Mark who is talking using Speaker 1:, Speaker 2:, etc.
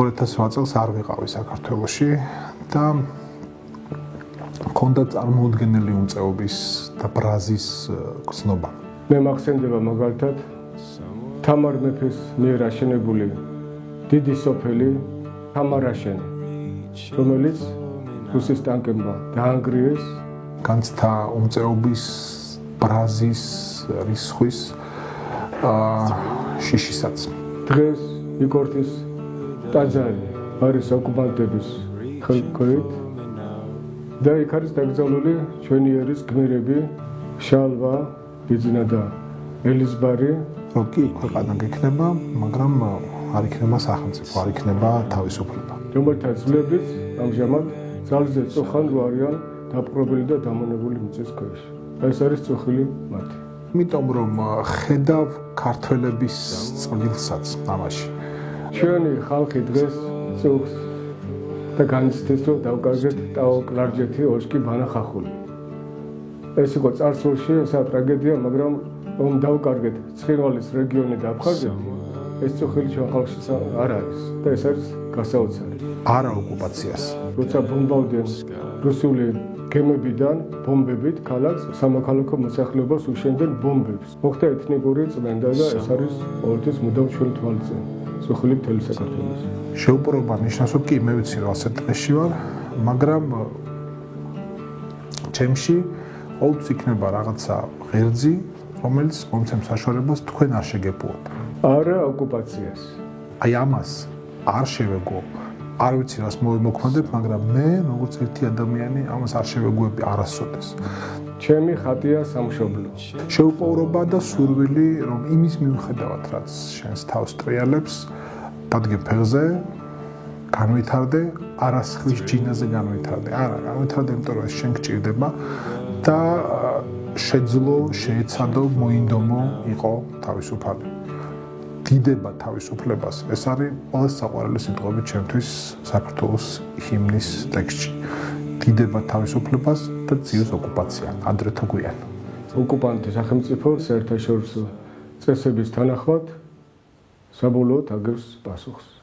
Speaker 1: 2008 წელს არ ვიყავი საქართველოში და მქონდა წარმოუდგენელი უმწეობის და ბრაზის გზნობა.
Speaker 2: მე მახსენდება მაგალითად თამარ მეფის მიერ აშენებული დიდი სოფელი თამარაშენი, რომელიც რუსის ტანკებმა დაანგრიეს.
Speaker 1: განცდა უმწეობის ბრაზის რისხვის შიშისაც.
Speaker 2: დღეს იკორთის ტაძარი არის ოკუპანტების ხელქვეით და იქ არის დაკრძალული ჩვენი ერის გმირები შალვა, ბიძინა და ელიზბარი.
Speaker 1: რო კი ქვეყანა გექნება, მაგრამ არ იქნება სახელმწიფო, არ იქნება თავისუფლება.
Speaker 2: რომელთა ძვლებიც ამჟამად ძალზე წოხან რო არიან დაპყრობილი და დამონებული მიწის ქვეშ. ეს არის წოხილი მათი.
Speaker 1: იმიტომ რომ ხედავ ქართველების წვლილსაც ამაში.
Speaker 2: ჩვენი ხალხი დღეს წუხს და განიცდის რომ დავკარგეთ ტაო-კლარჯეთი ოსკი ბანახახული. ეს იყო წარსულში ესა ტრაგედია, მაგრამ რომ დავკარგეთ ცხინვალის რეგიონი და აფხაზეთი, ეს წოხილი ჩვენ ხალხში არ არის და ეს არის გასაოცარი.
Speaker 1: არა ოკუპაციას.
Speaker 2: როცა ბომბავდნენ რუსული გემებიდან ბომბებით ქალაქს, სამოქალაქო მოსახლეობას უშენდნენ ბომბებს. მოხდა ეთნიკური წმენდა და ეს არის ყოველთვის მუდამ ჩვენი თვალწინ. წოხილი მთელი საქართველოს.
Speaker 1: შეუპოვრობა ნიშნავს, რომ კი მე ვიცი რომ ასეთ დღეში ვარ, მაგრამ ჩემში ყოველთვის იქნება რაღაცა ღერძი, რომელიც მომცემ საშუალებას თქვენ არ შეგეპუოთ.
Speaker 2: არა ოკუპაციას.
Speaker 1: აი ამას არ შევეგო. არ ვიცი რას მოვიმოქმედებ, მაგრამ მე როგორც ერთი ადამიანი ამას არ შევეგუები არასოდეს.
Speaker 2: ჩემი ხატია სამშობლო.
Speaker 1: შეუპოვრობა და სურვილი, რომ იმის მიუხედავად, რაც შენს თავს ტრიალებს, დადგე ფეხზე, განვითარდე, არასხლის ჯინაზე განვითარდე. არა, განვითარდე, იმიტომ რომ ეს შენ გჭირდება და შეძლო, შეეცადო, მოინდომო იყო თავისუფალი. დიდება თავისუფლებას. ეს არის ყველაზე საყვარელი სიტყვები ჩემთვის საქართველოს ჰიმნის ტექსტში. დიდება თავისუფლებას და ძიოს ოკუპაცია, ადრე თუ გვიან.
Speaker 2: ოკუპანტი სახელმწიფო საერთაშორისო წესების თანახმად საბოლოოდ აგებს პასუხს.